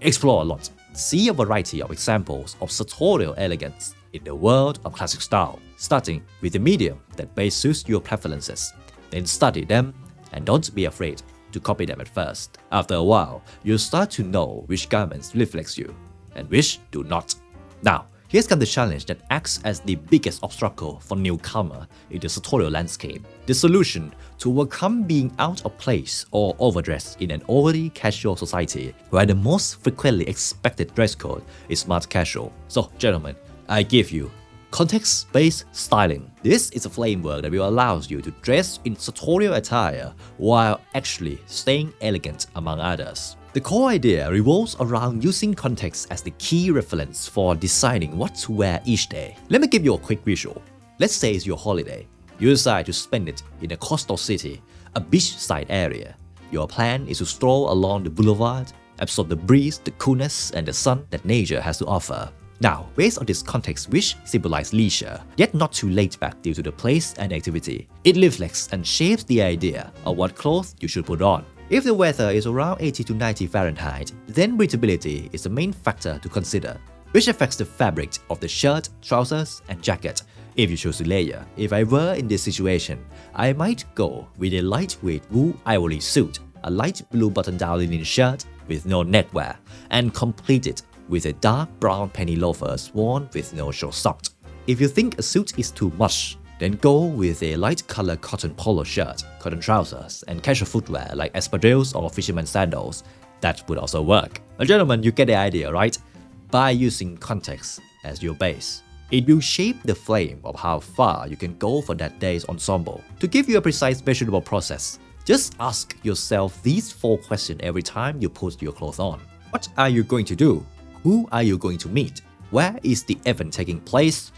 S1: explore a lot. See a variety of examples of sartorial elegance in the world of classic style, starting with the medium that best suits your preferences. Then study them and don't be afraid to copy them at first. After a while, you'll start to know which garments reflect you and which do not. Now, here's come the challenge that acts as the biggest obstacle for newcomer in the sartorial landscape. The solution to overcome being out of place or overdressed in an overly casual society where the most frequently expected dress code is smart casual. So, gentlemen, I give you context-based styling. This is a framework that will allow you to dress in sartorial attire while actually staying elegant among others. The core idea revolves around using context as the key reference for deciding what to wear each day. Let me give you a quick visual. Let's say it's your holiday. You decide to spend it in a coastal city, a beachside area. Your plan is to stroll along the boulevard, absorb the breeze, the coolness, and the sun that nature has to offer. Now, based on this context which symbolizes leisure, yet not too laid back due to the place and activity, it reflects and shapes the idea of what clothes you should put on. If the weather is around 80 to 90 Fahrenheit, then breathability is the main factor to consider, which affects the fabric of the shirt, trousers, and jacket. If you choose to layer, if I were in this situation, I might go with a lightweight wool ivory suit, a light blue button-down linen shirt with no neckwear, and complete it with a dark brown penny loafers worn with no short socks. If you think a suit is too much, then go with a light color cotton polo shirt, cotton trousers, and casual footwear like espadrilles or fisherman sandals. That would also work. But gentlemen, you get the idea, right? By using context as your base, it will shape the frame of how far you can go for that day's ensemble. To give you a precise measurable process, just ask yourself these 4 questions every time you put your clothes on. What are you going to do? Who are you going to meet? Where is the event taking place?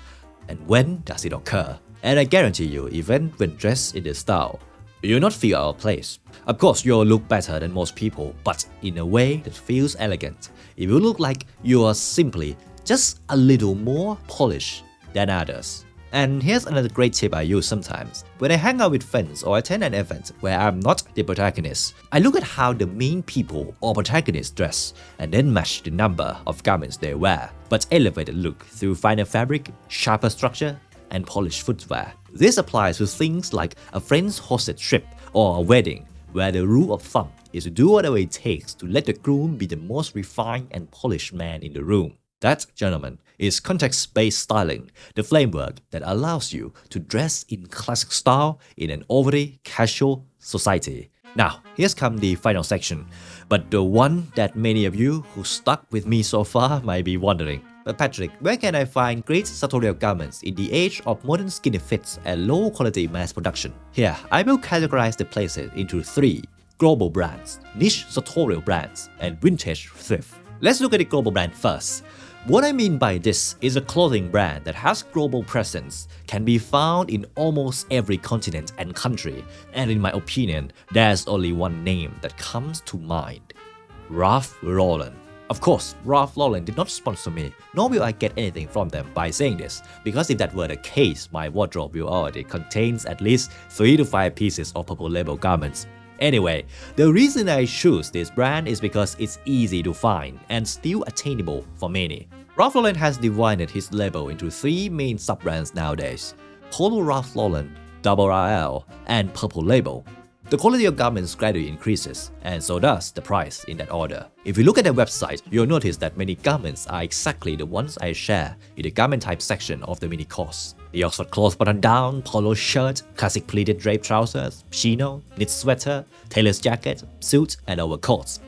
S1: And when does it occur? And I guarantee you, even when dressed in this style, You'll not feel out of place. Of course, you'll look better than most people, but in a way that feels elegant. It will look like you are simply just a little more polished than others. And here's another great tip I use sometimes. When I hang out with friends or attend an event where I'm not the protagonist, I look at how the main people or protagonists dress and then match the number of garments they wear, but elevate the look through finer fabric, sharper structure, and polished footwear. This applies to things like a friend's hosted trip or a wedding, where the rule of thumb is to do whatever it takes to let the groom be the most refined and polished man in the room. That, gentlemen, is context-based styling, the framework that allows you to dress in classic style in an overly casual society. Now, here's come the final section, but the one that many of you who stuck with me so far might be wondering. But Patrick, where can I find great sartorial garments in the age of modern skinny fits and low-quality mass production? Here, I will categorize the places into 3: global brands, niche sartorial brands, and vintage thrift. Let's look at the global brand first. What I mean by this is a clothing brand that has global presence, can be found in almost every continent and country, and in my opinion, there's only one name that comes to mind: Ralph Lauren. Of course, Ralph Lauren did not sponsor me, nor will I get anything from them by saying this, because if that were the case, my wardrobe will already contain at least 3 to 5 pieces of purple label garments. Anyway, the reason I choose this brand is because it's easy to find and still attainable for many. Ralph Lauren has divided his label into 3 main sub-brands nowadays: Polo Ralph Lauren, Double RL, and Purple Label. The quality of garments gradually increases, and so does the price in that order. If you look at their website, you'll notice that many garments are exactly the ones I share in the garment type section of the mini course. The Oxford clothes button-down, polo shirt, classic pleated draped trousers, chino, knit sweater, tailor's jacket, suit, and overcoats.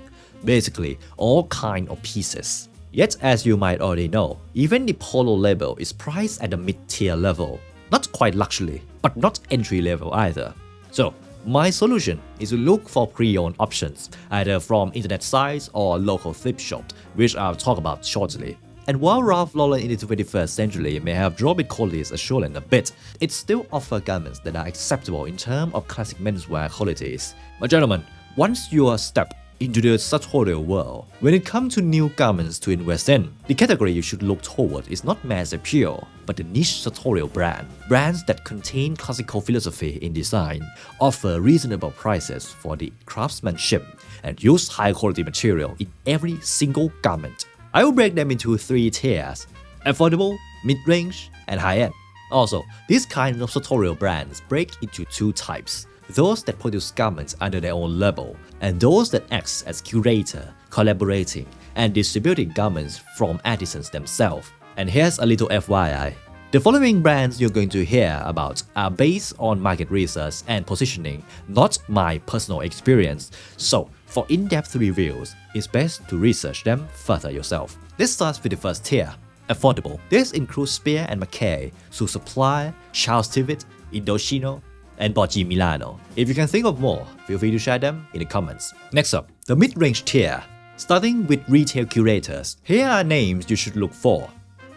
S1: Basically, all kinds of pieces. Yet, as you might already know, even the Polo label is priced at the mid-tier level. Not quite luxury, but not entry-level either. So, my solution is to look for pre-owned options, either from internet sites or local thrift shops, which I'll talk about shortly. And while Ralph Lauren in the 21st century may have dropped its quality assurance a bit, it still offers garments that are acceptable in terms of classic menswear qualities. But gentlemen, once you are stepped into the sartorial world, when it comes to new garments to invest in, the category you should look toward is not mass appeal, but the niche sartorial brand. Brands that contain classical philosophy in design, offer reasonable prices for the craftsmanship, and use high-quality material in every single garment. I will break them into 3 tiers: affordable, mid-range, and high-end. Also, these kinds of sartorial brands break into 2 types: those that produce garments under their own label, and those that act as curator, collaborating, and distributing garments from artisans themselves. And here's a little FYI. The following brands you're going to hear about are based on market research and positioning, not my personal experience. So, for in-depth reviews, it's best to research them further yourself. Let's start with the first tier: affordable. This includes Spear and Mackay, Su Supply, Charles Tivet, Indochino, and Borgi Milano. If you can think of more, feel free to share them in the comments. Next up, the mid-range tier. Starting with retail curators, here are names you should look for: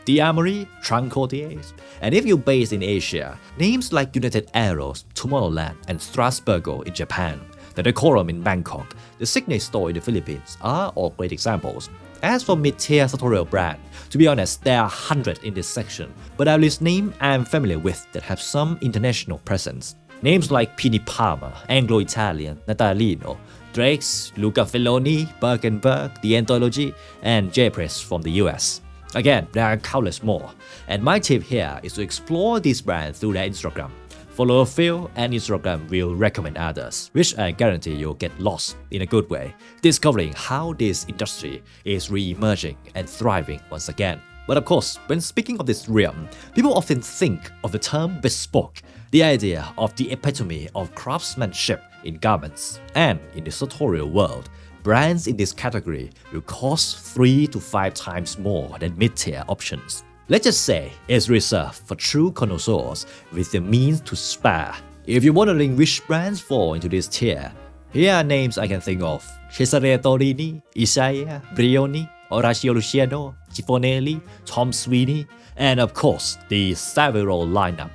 S1: The Armory, Trancotiers, and if you're based in Asia, names like United Arrows, Tomorrowland, and Strasbourg in Japan, the Decorum in Bangkok, the Signet store in the Philippines are all great examples. As for mid-tier sartorial brand, to be honest, there are 100 in this section, but I'll list names I'm familiar with that have some international presence. Names like Pini Palmer, Anglo-Italian, Natalino, Drake's, Luca Felloni, Bergenberg, The Anthology, and J-Press from the US. Again, there are countless more, and my tip here is to explore these brands through their Instagram. Follow a few, and Instagram will recommend others, which I guarantee you'll get lost in a good way, discovering how this industry is re-emerging and thriving once again. But of course, when speaking of this realm, people often think of the term bespoke, the idea of the epitome of craftsmanship in garments. And in the sartorial world, brands in this category will cost 3 to 5 times more than mid-tier options. Let's just say it's reserved for true connoisseurs with the means to spare. If you're wondering which brands fall into this tier, here are names I can think of: Cesare Torini, Isaiah, Brioni, Orazio Luciano, Cifonelli, Tom Sweeney, and of course the Savile lineup: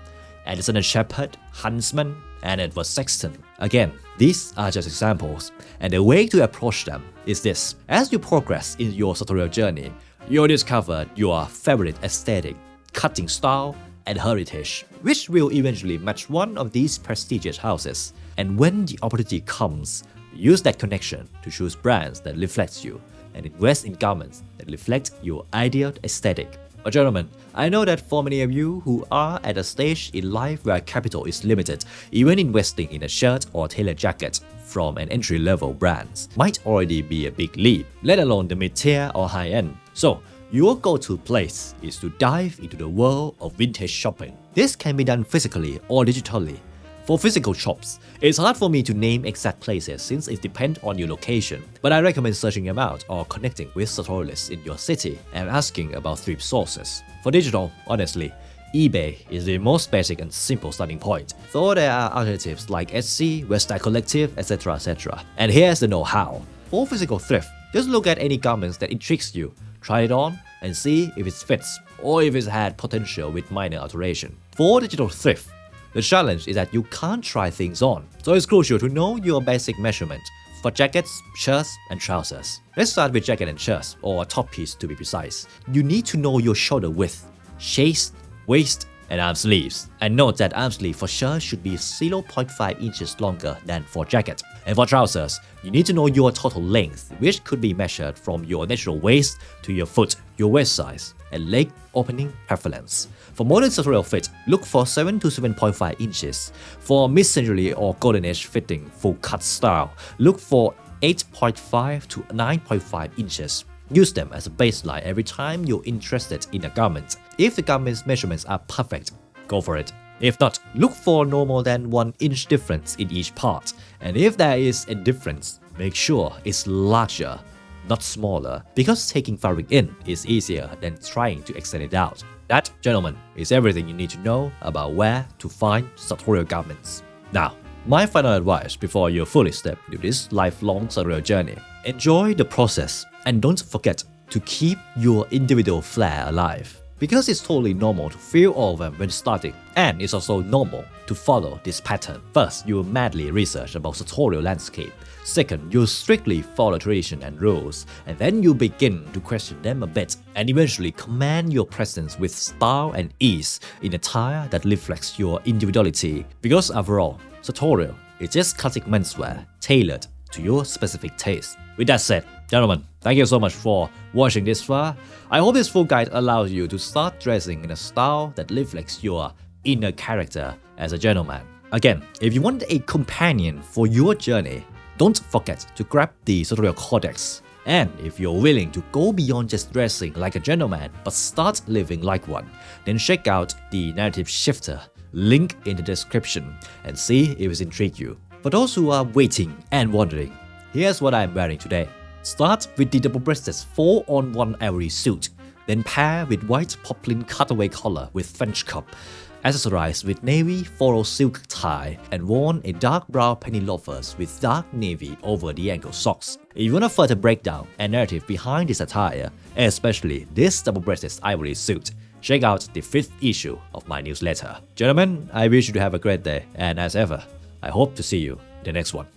S1: Addison & Shepherd, Huntsman, and Edward Sexton Again, these are just examples, and the way to approach them is this. As you progress in your sartorial journey, you'll discover your favorite aesthetic, cutting style, and heritage, which will eventually match one of these prestigious houses. And when the opportunity comes, use that connection to choose brands that reflect you and invest in garments that reflect your ideal aesthetic. But gentlemen, I know that for many of you who are at a stage in life where capital is limited, even investing in a shirt or tailored jacket from an entry-level brand might already be a big leap, let alone the mid-tier or high-end. So, your go-to place is to dive into the world of vintage shopping. This can be done physically or digitally. For physical shops, it's hard for me to name exact places since it depends on your location, but I recommend searching them out or connecting with sartorialists in your city and asking about thrift sources. For digital, honestly, eBay is the most basic and simple starting point, though there are alternatives like Etsy, Westside Collective, etc. And here's the know-how. For physical thrift, just look at any garments that intrigues you, try it on, and see if it fits or if it's had potential with minor alteration. For digital thrift, the challenge is that you can't try things on, so it's crucial to know your basic measurement for jackets, shirts, and trousers. Let's start with jacket and shirts, or a top piece to be precise. You need to know your shoulder width, chest, waist, and arm sleeves. And note that arm sleeve for shirts should be 0.5 inches longer than for jacket. And for trousers, you need to know your total length, which could be measured from your natural waist to your foot, your waist size, and leg opening preference. For modern sartorial fit, look for 7 to 7.5 inches. For mid-century or golden age fitting full cut style, look for 8.5 to 9.5 inches. Use them as a baseline every time you're interested in a garment. If the garment's measurements are perfect, go for it. If not, look for no more than 1 inch difference in each part. And if there is a difference, make sure it's larger, not smaller, because taking fabric in is easier than trying to extend it out. That, gentlemen, is everything you need to know about where to find sartorial garments. Now, my final advice before you fully step into this lifelong sartorial journey: enjoy the process and don't forget to keep your individual flair alive. Because it's totally normal to feel overwhelmed when starting, and it's also normal to follow this pattern. First, you madly research about sartorial landscape. Second, you strictly follow tradition and rules, and then you begin to question them a bit, and eventually command your presence with style and ease in attire that reflects your individuality. Because after all, sartorial is just classic menswear tailored to your specific taste. With that said, gentlemen, thank you so much for watching this far. I hope this full guide allows you to start dressing in a style that reflects your inner character as a gentleman. Again, if you want a companion for your journey, don't forget to grab the Sartorial Codex. And if you're willing to go beyond just dressing like a gentleman but start living like one, then check out the Narrative Shifter, link in the description, and see if it intrigues you. For those who are waiting and wondering, here's what I'm wearing today. Start with the double-breasted 4-on-1 ivory suit, then pair with white poplin cutaway collar with French cuff, accessorized with navy floral silk tie, and worn in dark brown penny loafers with dark navy over the ankle socks. If you want a further breakdown and narrative behind this attire, especially this double-breasted ivory suit, check out the 5th issue of my newsletter. Gentlemen, I wish you to have a great day, and as ever, I hope to see you in the next one.